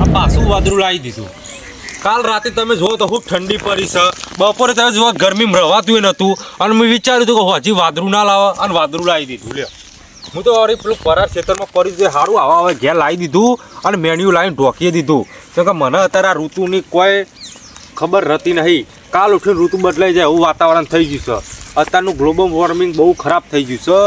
આ પાછું વાદળું લાવી દીધું. કાલ રાતે તમે જુઓ તો ખૂબ ઠંડી પડી છે. બપોરે તમે જુઓ ગરમીમાં રવાતું નહોતું અને મેં વિચાર્યું હતું કે હજી વાદળું ના લાવે અને વાદળું લાવી દીધું. લ્યો હું તો અરે પેલું પરાર ખેતરમાં પડી છે સારું આવા હવે ઘેર લાવી દીધું અને મેન્યુ લાવીને ઢોકી દીધું. કેમ કે મને અત્યારે આ ઋતુની કોઈ ખબર રહેતી નહીં. કાલ ઉઠીને ઋતુ બદલાઈ જાય એવું વાતાવરણ થઈ ગયું છે. અત્યારનું ગ્લોબલ વોર્મિંગ બહુ ખરાબ થઈ ગયું છે.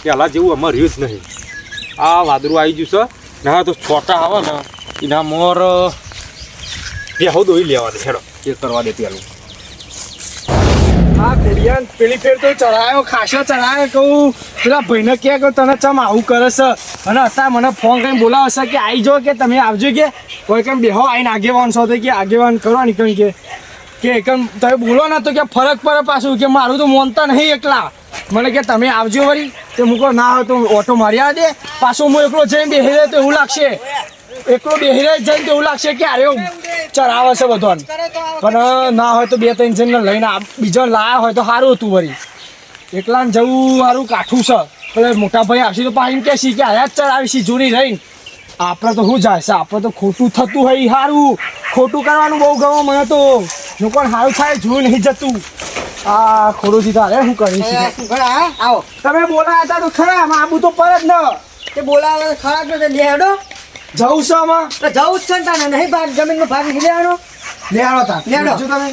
પહેલાં જેવું અમારે રહ્યું જ નહીં. આ વાદળું આવી ગયું છે ના તો છોટા આવે ને એના મોર બેહો દોઈ લેવા દે. હેડો એ કરવા દે પેલું. આ પેલિયાન પેલી ફેર તો ચડાયો ખાસો ચડાયો કહું પેલા ભાઈને કે તને ચમ આવું કરે છે અને અત્યારે મને ફોન કરીને બોલાવે છે કે આવી જાઓ કે તમે આવજો કે કોઈ કેમ બેહો આવીને આગેવાન છો કે આગેવાન કરવાની કે એકમ તમે બોલો ને તો કે ફરક પડે પાછું કે મારું તો મોનતા નહીં એકલા મને કે તમે આવજો વળી તો મૂકો ના હોય તો ઓટો મારી આવે દે પાછું હું એકલો જઈને બેસી રહે તો એવું લાગશે એકલો બેસી રહે જઈને તો એવું લાગશે કે અરે ચરાવે છે બધોને પણ ના હોય તો બે ત્રણ જણને લઈને બીજો લાયા હોય તો સારું હતું વળી એકલાને જવું સારું કાઠું છે એટલે મોટા ભાઈ આવશે તો પાછું કહેશી કે આયા જ ચરાવીશી જૂની રહીને આપણે તો શું જાય છે આપણે તો ખોટું થતું હોય સારું ખોટું કરવાનું બહુ ગમે મને તો લોકોને સારું થાય જોયું નહીં જતું આ ખોડું સીધા અરે શું કરીશ આવો તમે બોલાયા હતા તો ખરા આબુ તો પર જ ન તે બોલાવે ખરાબ નથી લેડો જવું છે આમાં તો જવું જ છે ને તાને નહીં ભાગ જમીનમાં ભાગ નહીં લેવાનો લેડો તા લેડો. જો તમે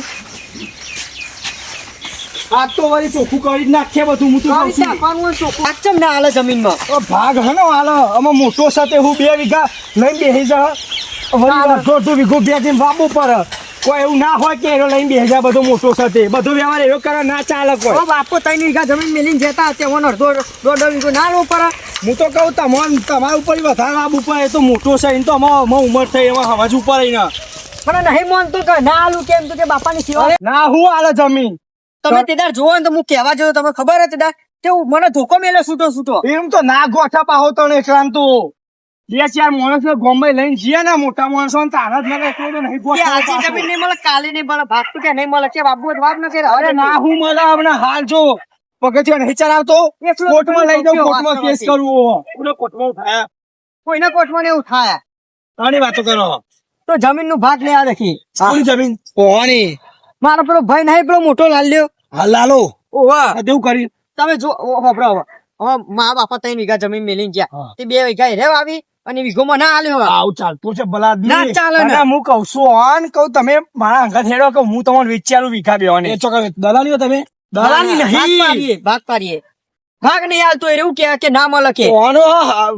આ તો વળી ચોખ્ખું કરી જ નાખીએ બધું હું તો કહું છું ભાગ ચમ ના હાલે જમીનમાં ઓ ભાગ હે ને હાલો આમાં મોટો સાથે હું 2 વીઘા લઈને બેસી જા વળી અડધો વીઘો બે દિન વાપવું પડે કોઈ એવું ના હોય કે એનો લઈને બેસી જા બધો મોટો સાથે બધો વ્યવહાર એવો કરે ના ચાલે કોઈ ઓ બાપો 3 વીઘા જમીન મેલીને જતા તે ઓન અડધો દોઢ વીઘો ના લો પર હું તો કહું તમારા ઉપર વધારે આબ ઉપર એ તો મોટો છે એને તો અમારે ઉંમર થઈ એમાં હવાજ ઉપર ને પણ નહીં માનતો કે ના આલું કેમ તો કે બાપાની સેવા ના હું હાલે જમીન તમે તેદાર જોવો ને તો હું કહેવા જોયો તમે ખબર હતી તેદાર કે મને ધોકો મેલે છૂટો એમ તો ના ગોઠા પાહો તને એકલાન તો 2-4 માણસ ગોમ્બે લઈને જઈએ ને મોટા માણસો તારા જ મને એકલો તો નહીં કે આજે ગોઠા જમીન નહીં મળે કાલે નહીં મળે ભાગ તો કે નહીં મળે કે બાબુ વાત ન કરે અરે ના હું મળે હમણાં હાલ જો પગથિયા નહીં ચલાવતો કોર્ટમાં લઈ જાઉં કોર્ટમાં કેસ કરવો પૂરો કોર્ટમાં થાય કોઈના કોર્ટમાં એવું થાય આની વાતો કરો તો જમીન નું ભાગ લેવા દેખી કોની જમીન કોની મારો પેલો ભાઈ નહીં પેલો મોટો લાલ્યો હાલાલો ઓવા દેવું કરી તમે જો હોભળો હવે મા બાપા 3 વીઘા જમીન મેલીને ગયા તે 2 વીઘા હેરે આવી અને વીઘોમાં ના આલ્યો હવે આવું ચાલતું છે ભલા ના ચાલે ને. હું કઉ છું ઓન કહું તમે મારા અંગત હેડો કે હું તમને વિચારું વીઘા બેવાની એ ચોક્કસ દલાલીઓ તમે દલાલી નહીં ભાગ પાડીએ ભાગ નહીં હાલતો એવું કે ના મળે કે ઓનો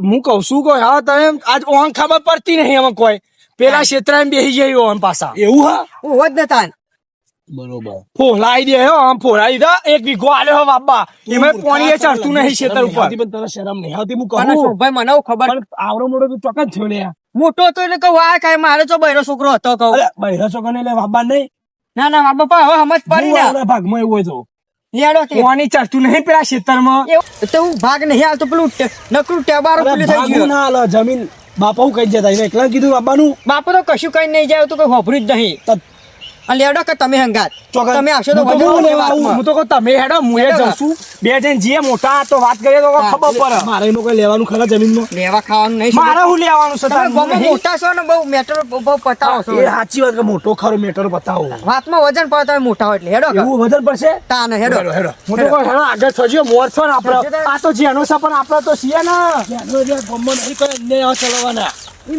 હું કઉ છું કે હા તમે આજ ઓન ખબર પડતી નહીં એમાં કોઈ પેલા ક્ષેત્રમાં બેસી જાય ઓન પાછા એવું હા હોત ને તાન બરોબર ફોલાઈ દે હો આમ ફોલાઈ દે 1 વીઘો આલ્યો હો બાપા એમાં પાણી એ ચડતું નહીં ક્ષેત્ર ઉપર પણ તને શરમ નહીં આવતી હું અને કહું ભાઈ મને ખબર પણ આવડો મોટો તું ચોક્કસ થયો લે મોટો તો એટલે કહું આ કાંઈ મારો તો બૈરો છોકરો હતો કહું અરે બૈરા છોકરાને લે બાબા નહીં ના ના મા બાપા હવે સમજ પડી ને આવડા ભાગમાં એવું હોય તો લેડો તે પાણી ચડતું નહીં પેલા ક્ષેત્રમાં એવું તો હું ભાગ નહીં હાલતો પેલું નકરું ટેબારો પેલું થઈ ભાગવું ગયું ના હાલે જમીન બાપા હું કહી જતા એને એકલા કીધું બાબાનું બાપુ તો કશું કઈ નહીં જાય તો કઈ હોભર્યું જ નહીં અને લેવડો કે તમે હંગાત તમે આવશો તો હું તો કહું તમે હેડો હું એ જઉં છું બે જણ જે મોટા તો વાત કરીએ તો ખબર પડે મારે એનું કઈ લેવાનું ખરા જમીનમાં લેવા ખાવાનું નહીં મારે હું લેવાનું છે તમે ગામમાં મોટા છો ને બહુ મેટર બહુ પતાવો છો એ સાચી વાત કે મોટો ખરો મેટર બતાવો વાતમાં વજન પડે તમે મોટા હોય એટલે હેડો એવું વજન પડશે તાને હેડો હેડો હું તો કહું હેડો આગળ થજો મોર છો ને આપણે આ તો જેનો છે પણ આપણે તો છીએ ને જેનો જે ગમમાં નહીં કરે ને ચલાવવાના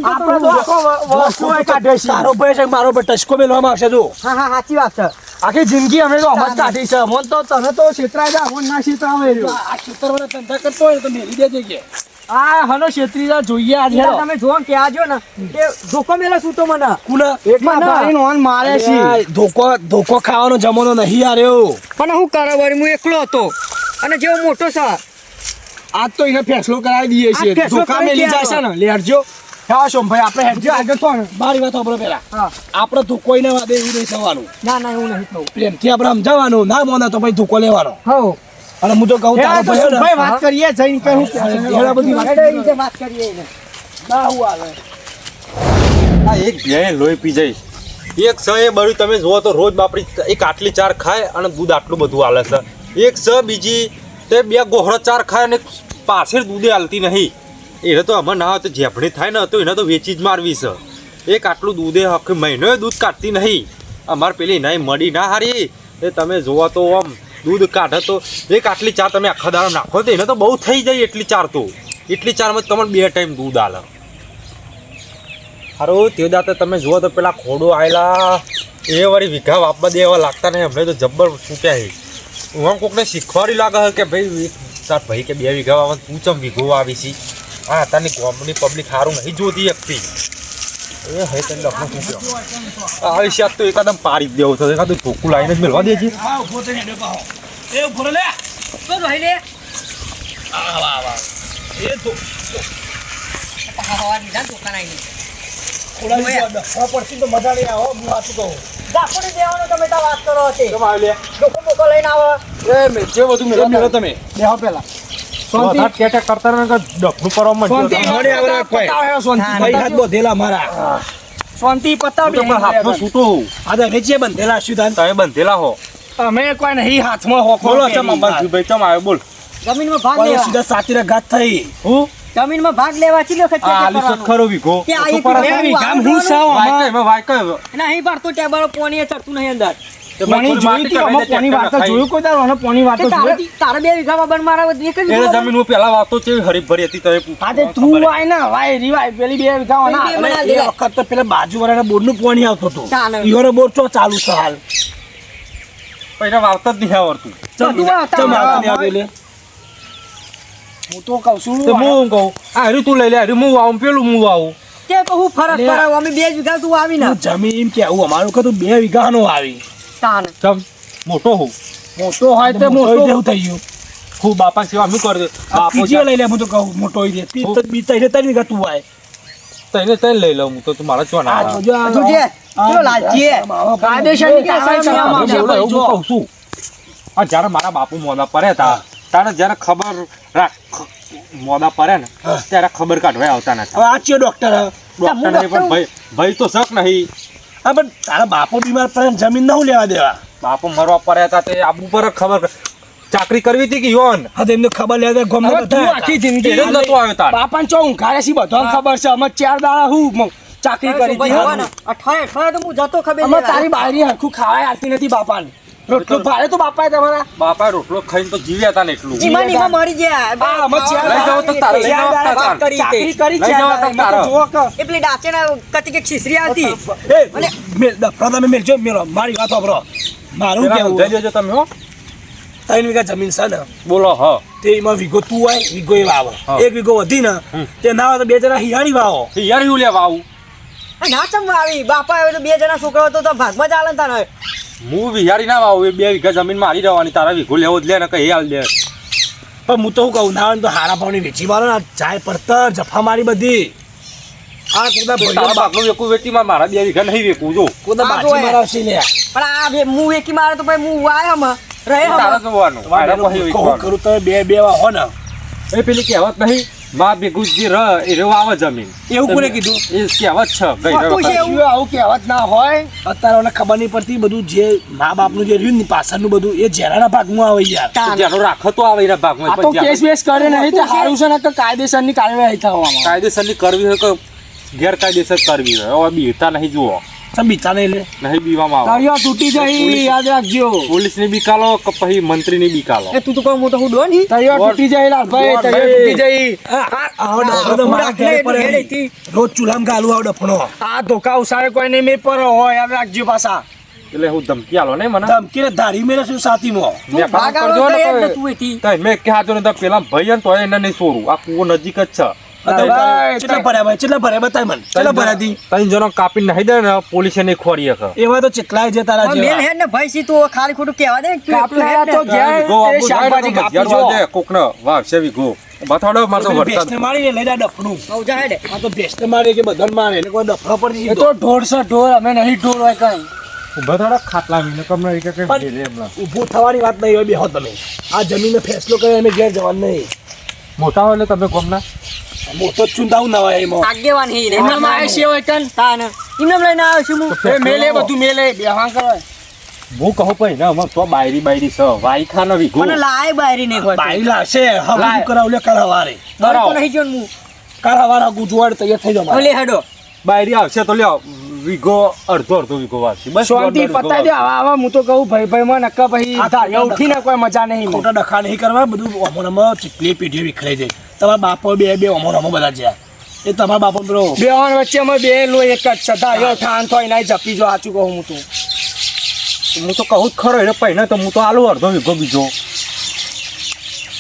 આપણે તો આખો વસ્તુ કાઢે છે તારો ભાઈ છે મારો ભાઈ ટચકો મેલવામાં આવશે જો હા હા સાચી વાત છે આખી જિંદગી અમે તો અમજ કાઢી છે મન તો તને તો ક્ષેત્રાય જા મન ના ક્ષેત્રાવે આ ક્ષેત્રવાળા ધંધા કરતો હોય તો મેલી દેજે કે આ હનો ક્ષેત્રી જોઈએ આજ હેડો તમે જોવો કે આજો ને કે ધોકો મેલે છૂટો મને કુલા એકલા ભાઈ નોન મારે છે ધોકો ખાવાનો જમાનો નહીં આર્યો પણ હું કરે વળી હું એકલો હતો અને જેવો મોટો છે આજ તો એને ફેસલો કરાવી દઈએ છીએ ધોકા મેલી જાય છે ને લેરજો હા સોમભાઈ આપણે હેડજો આગળ તો મારી વાત સાંભળો પેલા આપણે ધોકોઈને વાદે એવું નહીં થવાનું ના ના એવું નહીં થવું પ્રેમથી આપણે સમજાવવાનું ના મોને તો ભાઈ ધોકો લેવાનો હો અને હું તો કહું તારો ભાઈ વાત કરીએ જઈને કહું એડા બધી વાત કરીએ ના હું આવે આ એક ભેં લોહી પી જઈશ એક સ એ બળ્યું તમે જુઓ તો રોજ બાપડી એક આટલી ચાર ખાય અને દૂધ આટલું બધું હાલે છે. એક સ બીજી તે 2 ગોહળો ચાર ખાય અને પાછળ દૂધે હાલતી નહીં. એને તો આમાં ના હોય તો જેફણી થાય ને તો એને તો વેચી જ મારવી છે. એક આટલું દૂધે હક મહિનોએ દૂધ કાઢતી નહીં. અમારે પેલી નહીં મળી ના હારી એ તમે જોવો તો આમ દૂધ કાઢે તો એક આટલી ચાર તમે આખા દાડો નાખો તો એને તો બહુ થઈ જાય એટલી ચાર તો. એટલી ચારમાં તમને 2 ટાઈમ દૂધ આલે. હારું તે દાતે તમે જુઓ તો પેલા ખોડો આવેલા એ વળી વીઘા વાપવા દેવા લાગતા નહીં. અમને તો જબ્બર છૂટ્યા છે. હું કોકને શીખવાડી લાગે છે કે ભાઈ તાર ભાઈ કે 2 વીઘા વાવવા તું ચમ વીઘો આવી છી. હા તારની ગામની પબ્લિક સારું નહીં જોતી શકતી. એ હે તને લખનો શું કહો આવી શાક તો એકદમ પાડી જ દેવો છે. એકાદું ધોકું લાવીને જ મેળવા દેજે. હા ઉભો થઈને હેડો પાહો. એ ઉભો રે લે. તો ભાઈ લે એ તો હવા દીધા દુકાન આવી ખોડા ડફા પડતી તો મજા નહીં આવો હું વાતું કહું. દાખોડી દેવાનો તમે તો વાત કરો છે કેમ આવી લે લોકો મોકો લઈને આવો એ મેં જે બધું મેળવા તમે બેહો પેલા શાંતિ ટેટા કરતા રહો કે ડફનું કરવા શાંતિ માંડ્યો. મળે આવરા કોઈ શાંતિ ભાઈ હાથ બોધેલા મારા શાંતિ પતાવ હું તો પણ હાથમાં છૂટો હોઉં. આ તો વેચે બંધેલા શું થાય તમે બંધેલા હો. અમે કોઈ નહીં હાથમાં હોખો બોલો ચમ અંબાજી ભાઈ ચમ આવ્યો બોલ. જમીનમાં ભાગ કોઈ લેવા સીધા સાતીરા ઘાત થઈ હું જમીનમાં ભાગ લેવા ચીલો ખર્ચો આ આલી કરવાનો ખરો વીઘો કે આ એક ઉપર વીઘો બે વીઘામ હું સાવ વાયકા આમાં એમાં વાયકા નહીં પડતો ટેબલ પોણી ચડતું નહીં અંદર પાણી જોઈ હતી આમાં પાણી વાતો જોયું કોઈ તારો અને પાણી વાતો જોઈ હતી તારે 2 વીઘામાં બન મારા એક જ એ જમીન હું પેલા વાતો છે હરીભરી હતી તો હા તે તું આય ના વાય રીવાય પેલી 2 વીઘા વાના પેલી બે અને એ વખત તો પેલા બાજુવાળાના બોરનું પાણી આવતું હતું ચાલે. ઈયોનો બોર તો ચાલુ છે હાલ પહેલા વાવતા જ નહીં આવડતું. બધું આવતા ચમ આવતા નહીં હોય. આવે લે. હું તો કહું છું તો હું કહું આ હરી તું લઈ લે હરી હું વાવું પેલું હું વાવું. તે તો હું ફરક લે. કરાવ અમે 2 વીઘા તું આવી ના હું જમીન કેવું અમારું કતું 2 વીઘાનો આવી તાન ચમ મોટો હોઉં મોટો હોય તો મોટો જેવું થઈ ગયું હું બાપા સેવા શું કરી દે બાપો બીજો લઈ લે હું તો કહું મોટો હોય તી તો બી તઈ 3 વીઘા તું આય તને લઈ લઉં હું તો મારા ચો ના આ જોજો આ જોજે ચલો લાલજી કાયદેસરની કાર્યવાહી કરવામાં આવશે. હું કહું છું આ જ્યારે મારા બાપુ મોદા પડ્યા હતા તારે જ્યારે ખબર રાખ મોદા પડે ને ત્યારે ખબર કાઢવા આવતા નથી. હવે આ ચિયો ડોક્ટર ડોક્ટર નહીં પણ ભાઈ તો શક નહીં. હા પણ તારા બાપો બીમાર પડે ને જમીન ન લેવા દેવા બાપુ મરવા પડ્યા હતા તે આબુ પર જ ખબર ચાકરી કરવી હતી કે યોન હા તો એમને ખબર લેવા દે ગમે હવે તું આખી જિંદગી એ જ નતો આવ્યો તાર. બાપાને ચો ઊંઘાડે છે બધાને ખબર છે અમે 4 દાડા હું ચાકરી કરી ભાઈ હતી હવે ને અઠવાડિયે તો હું જતો ખબર અમે લેવા. તારી બાયરી હરખું ખાવાય આવતી નથી બાપાને રોટલો ભાડે તો બાપાએ તમારા બાપા રોટલો ખાઈને તો જીવ્યા હતા ને એટલું. ઈમાન ઈમાન મરી ગયા. હા, અમે ચાર લઈ જાઓ તો તારે, લઈ જાઓ તો તારે. ચાકરી કરી લઈ જાઓ તો તારે. જુઓ કે એ પેલી ડાચેના કતી કે ખીસરી હતી એ મેલ દફડા તમે મેલજો મેલો મારી વાત સાંભળો મારું જરા કેવું સમજાઈ દેજો તમે હો. 3 વીઘા જમીન છે ને બોલો હ તે એમાં વીઘો તું હોય વીઘો એ વાવો હા. 1 વીઘો વધી ને તે ના હોય તો 2 જણા હિયાળી વાવો યાર એવું લેવા આવું ના ચમવા આવી બાપા આવે તો 2 જણા છોકરાઓ તો ભાગમાં ચાલે ને તારે હું વિહારી ના વાવું એ 2 વીઘા જમીન મારી રહેવાની તારા વીઘો લેવો જ લે ને કઈ હાલ દે. પણ હું તો શું કહું ના હોય ને તો હારા ભાવની વેચી મારો ને જાય પડતર જફા મારી બધી આ કોદા તારા ભાઈઓ બાપનું વેકું વેચી મારા 2 વીઘા નહીં વેકું જો કોદા આ બાજી જોયા. મારાવશે લે પણ આ હું એકી મારે તો ભાઈ હું આયામાં રહે તારા જોવાનું મારા પછી કહું વેચવાનું. કરું તમે બે વાહો ને એ પેલી કહેવત નહીં માં ભેગું જે ર એ રેવા આવે જમીન એવું કોને કીધું એ કહેવત છે ગઈ પાકું છે. શું આવું કહેવત ના હોય અત્યારે મને ખબર નહીં પડતી બધું જે મા બાપનું જે રહ્યું ને પાછળનું બધું એ ઝેરાના ભાગમાં આવે યાર જેનો રાખો તો આવે એના ભાગમાં આ તો પણ કેસ બેસ કરે નહીં તો સારું છે ને કે કાયદેસરની કાર્યવાહી થવામાં કાયદેસરની કરવી હોય કે ગેરકાયદેસર કરવી હોય હવે બીતા નહીં જુઓ તમે બીતા નહીં લે નહીં બીવામાં આવે તારીઓ તૂટી જાય યાદ રાખજો પોલીસની બીકાલો કે પછી મંત્રીની બીકાલો એ તું તો કહું મોટો હું ડોન હી તારીઓ તૂટી જાય લાલભાઈ દોડ તારીઓ ભાઈ. તૂટી જાય આવો ડફણો તો મારા ઘરે પડે રોજ ચૂલામાં ગાલું આવો ડફણો આ ધોકા ઉસારે કોઈ નહીં મેં પર હોય યાદ રાખજો પાછા એટલે હું ધમકી આલો ને મને ધમકીને ધારી મેરે શું સાથીમાં મેં ભાગ કામ આવો કરજો તો ને એ જ કોઈ. તું એથી તઈ મેં કહ્યા તો ને તો પેલા ભાઈ ને તોય એને નહીં સોરું આ કૂવો નજીક જ છે કેટલા ભર્યા ભાઈ કેટલા ભર્યા બતાય મને કેટલા ભર્યા હતી ત્રણ જણો કાપી નાખી દે ને પોલીસે નહીં ખોરી હકે એવા તો ચેટલાય છે તારા મેલ જેવા હેડ ને ભાઈ સી તું ખાલી ખોટું કહેવા દે તું એકલો કાપલા હેડ ને. તો ગયા તે શાકભાજી કાપી જો કોકને વાવશે વીઘો બતાડો મારે તો ભેંસને વરસાદ મારીને લઈ જા ડફણું હઉ જા હેડ આ તો ભેંસને મારે કે બધાને મારે એટલે કોઈ ડફણો પડી એ તો ઢોર છે ઢોર અમે નહીં ઢોર હોય કઈ બતાડો ખાટલા વીને કમને કે ઊભું થવાની વાત નહીં હોય બેહો તમે આ જમીનનો ફેસલો કરે અમે ઘેર જવાનું નહીં મોટા હોય એટલે તમે કોમના મોટો જ ચૂંટાવું ના હોય એમાં આગેવાન હી રે એમનામ આવે છે હોય કન તાન ઇમનામ લઈને આવ્યો છું હું એ મેલે બધું મેલે બેહાં કરો હું કહું પછી ને અમાર તો બાયરી છે વાઈખાનો વીઘો મને લાય બારી નહીં હોય બાઈ લાશે હવે લાય. શું કરાવ લે કાલ હવારે તો નહીં જો હું કાલ હવારે આગું જોવાડ તૈયાર થઈ જાવ ઓલે હેડો બાયરી આવશે તો લ્યો વીઘો અડધો વીઘો વાવશે બસ શાંતિ દોઢ વીઘો પતાઈ દે વાવશે. હવે હું તો કહું ભાઈ માં નક્કા પછી ધારિયા ઉઠીને કોઈ મજા નહીં ખોટા ડખા નહીં કરવા બધું અમોનામાં ચીકલી પેઢીઓ વિખરાઈ જાય તમારા બાપો બે અમોનામાં બધા જ્યાં એ તમારા બાપો પેલો બે વચ્ચે અમે બે લો એક જ છે ધારિયો ઠાન થાય ના જપી જો સાચું કહું હું તો હું તો કહું જ ખરો એટલે પહેલા તો હું તો આલું અડધો વીઘો બીજો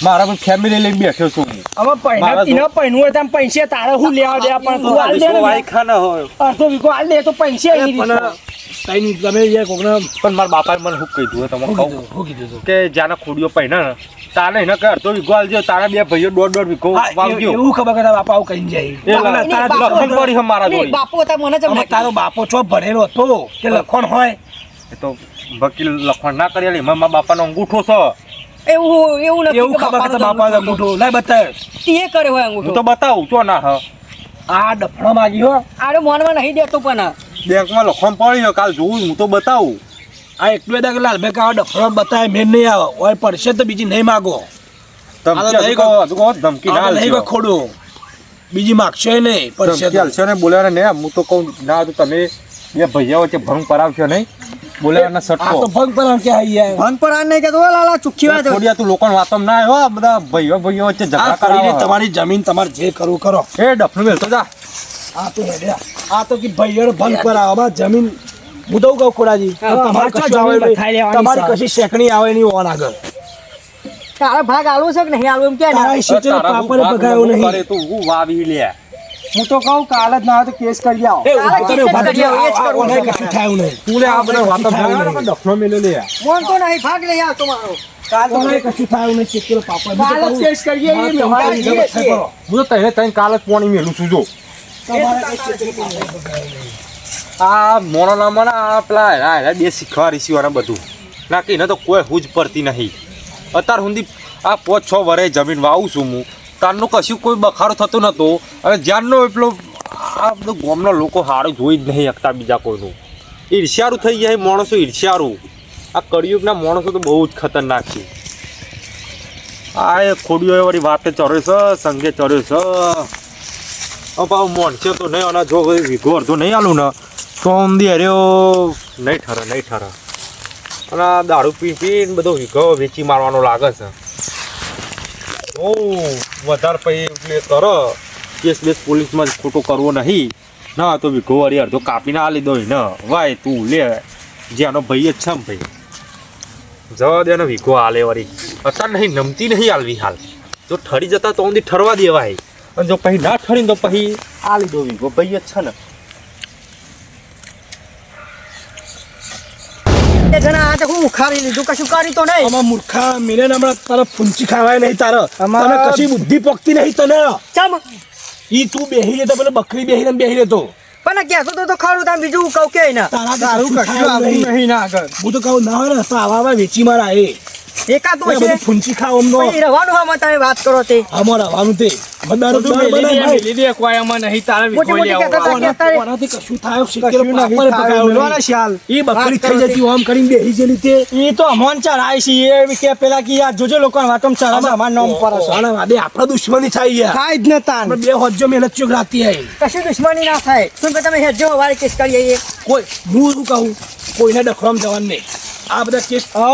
મારા પણ ફેમિલી લઈને બેઠો છું હું. હવે પહેલા મારા તીને પહેનું હોય તેમ પૈસે તારે હું લેવા દે પણ તું હાલ દે ને વાયખા ના હોય અડધો વીઘો હાલ દે તો પૈસે એની પણ રીતે તમે યાર કોકને પણ મારા બાપાએ મને શું કહી દીધું તમે કહું શું કીધું તું? કે જ્યાંના ખોડીઓ પહેલા ને તારે એને કે અડધો વીઘો આલજો તારા બે ભાઈઓ દોઢ વીઘો હા, વાવજો એવું ખબર કે તારા બાપા આવું કહીને જાય એ તારા લખન પડી છે મારા નહીં, જોડે. બાપુ હતા મને જમ અમે તારો બાપો છો ભણેલો હતો કે લખણ હોય એ તો વકીલ લખણ ના કરી આલી. મારા બાપાનો અંગૂઠો છે એવું નથી એવું કે ખબર કે તારા બાપાનો બાપા અંગૂઠો લાય બતાય તે કર્યો હોય હું અંગૂઠો તો બતાવું છો ના હ આ ડફણો માગી હો આડો મોનમાં નહીં દેતો પણ બેંકમાં લખણ પડી છે કાલ જોઉં હું તો બતાવું. આ એટલું દા કે લાલભાઈ કે આ ડફણો બતાય મેં નહીં આવે ઓય પડશે તો બીજી નહીં માગો ધમકી આ તો નહીં હજુ કહો, ધમકી ના આ તો નહીં આલજો. ખોડું બીજી માગશો નહીં પડશે ધમકી આલશો ને બોલ્યા ને હું તો કહું ના તો તમે બે ભાઈઓ વચ્ચે ભંગ પરાવશો નહીં બોલ્યા આ સટકો તો ભંગ પર કે આઈ યાર ભંગ પર આ નહીં કહેતો હો લાલા ચુખ્ખી વાત થોડી તું લોકોને વાતમ ના આવ્યો આ બધા ભાઈઓ વચ્ચે આ ઝઘડા કરીને કરાવો. તમારી જમીન તમારે જે કરવું કરો એ ડફનું મેલતો જા. આ તો હેડ્યા આ તો કે ભાઈઓ ભંગ પર આવા જમીન હું તો કહું ખોડાજી હા, તમારે તો કશું જમીન આવે બતાઈ નહીં. લેવાની તમારી છે. કશી શેકણી આવે નહીં ઓન આગળ તારા ભાગ આલવો છે કે નહીં આલવો એમ કે ને તારા સિત્તેર તારા હું પાપડ ભાગ બગાયો હું નહીં કરે તું હું વાવી લે. હું તો કહું કાલ જ ના હોય તો કેસ કરી આવો એ તારા તમે કિસ્સે ઉભા કરી આવો, એ જ થજો. કરવું આ છે કશું થયું નહીં તું લે આ બધા વાતો કશું થયું ભાગ નહીં. ડફનો મેલે લે. મોન તો નહીં ભાગ નહીં આવતો મારો કાલ તો તમારે કશું થયું નહીં સિત્તેર પાપડ હું તો કાલ જ કહું, કેસ કરીએ એ મારે વ્યવહાર તમારી કરીએ જગત છીએ. કરો. હું તો તને કાલ જ પાણી મેલું છું જો. તમારે કઈ સિત્તેર પાપડ બગાયો નહીં. આ મોનો ના મને આ પેલા આ બે શીખવાડી શીવાના બધું ના કે એને તો કોઈ હુજ પડતી નહીં. અત્યાર સુધી આ 5-6 વર્ષે જમીન વાવું છું હું તારનું કશું કોઈ બખારો થતો નહોતો અને જ્યારનો એટલો આ બધું ગામના લોકો સારું જોઈ જ નહીં શકતા બીજા કોઈનું ઈર્ષ્યારું થઈ જાય માણસો ઈર્ષ્યારું. આ કળિયુગના માણસો તો બહુ જ ખતરનાક છે. આ એ ખોડીઓ વાળી વાતે ચડ્યો છે સંગે ચડ્યો છે. પાછું મોણસે તો નહીં અને જો વીઘો અડધો નહીં આલું ને તો ઊંધી હર્યો નહીં ઠરે અને આ દારૂ પીને બધો વીઘો વેચી મારવાનો લાગે છે. બહુ વધારે પછી એટલે કરો કેસ બેસ પોલીસમાં જ ખોટો કરવો નહીં ના તો વીઘો વાળી અડધો કાપીને આલી દો ને વાય તું લે જેનો ભાઈ જ છે ને ભાઈ જવા દે ને વીઘો હાલે વાળી અત્યારે નહીં નમતી નહીં હાલવી હાલ જો ઠરી જતા તો ઊંધી ઠરવા દેવાય અને જો પછી ના ઠરી તો પછી આલી દો વીઘો ભાઈ જ છે ને. એ જણા આ તો હું ઉખાડી લીધું કશું કરી તો નહીં આમાં મૂર્ખા મિલે ને હમણાં તારે ફૂંચી ખાવાય નહીં તારે અમારા- તને કશી બુદ્ધિ પોકતી નહીં તને ચમ ઈ તું બેહી રહેતો પેલો બકરી બેહી રહેતો પણ કહેતો તો ખરું તાર બીજું કહું કે ના તારા તારું કશું આવતું નહીં ના આગળ હું તો કહું ના હોય ને તો આવા વેચી મારા એ એકાતું બધું છે ફૂંચી ખાવ અમનો પછી રહેવાનું હા તમે વાત કરો તે અમાર આવવાનું તે મતદારો તું મેલી દે કોઈ આમાં નહીં તારે મોટી વીઘો મોટી લેવો. કહેતા હતા કે કોનાથી કશું થાય કશું નહીં થાય, બોલવા ને શ્યાલ. ઈ બકરી વાત થઈ કરો જતી આમ કરીને બેહી ગયેલી તે ઈ તો અમોન ચડાય છે એ કે પેલા કે યાર જોજો લોકોને વાતમ ચડાવે અમાર નામ પર હશે. સાલા વાદે આપણા દુશ્મની થાય યાર થાય જ ને તાન. આપણે બે હોજો મહેનત ચોક રાતી આવી કશું દુશ્મની ના થાય શું કે તમે હેજો વારે કેસ કરીએ કોઈ હું શું કહું કોઈને ડખરામ જવાનું નહીં આ બધા કેસ ઓ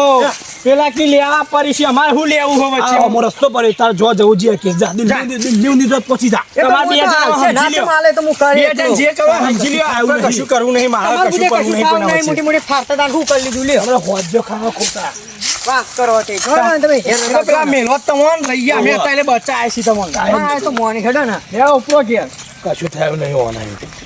પેલા કે લેવા પડી છે અમારે શું લેવું હોય આ વચ્ચે અમો રસ્તો પર તાર જોવા જવું જોઈએ કેસ જા દિલ્હી ની પહોંચી જા એ તો તમારે હું બે તો જણા આવશે, ના સમજી તો લ્યો. માલે તો હું કરી બે જણ જે કરવા સમજી લ્યો આપણે કશું કરવું નહીં મારે તમારે કશું બીજે કરવું કશું નહીં ખાવું કોઈના નહીં, વચ્ચે. મોટી મોટી ફાટતા તાન શું કરી લીધું લ્યો હમણાં હોજો ખાવા ખોટા વાત કરો તે ઘણો તમે હેરાન એટલે પેલા કરતા મેલો તમોન લઈ ગયા અમે અત્યારે બચાયા છીએ તમોન હા એ તો મોની હેડો ને લે ઉપરો કે કશું થયું નહીં હોવાના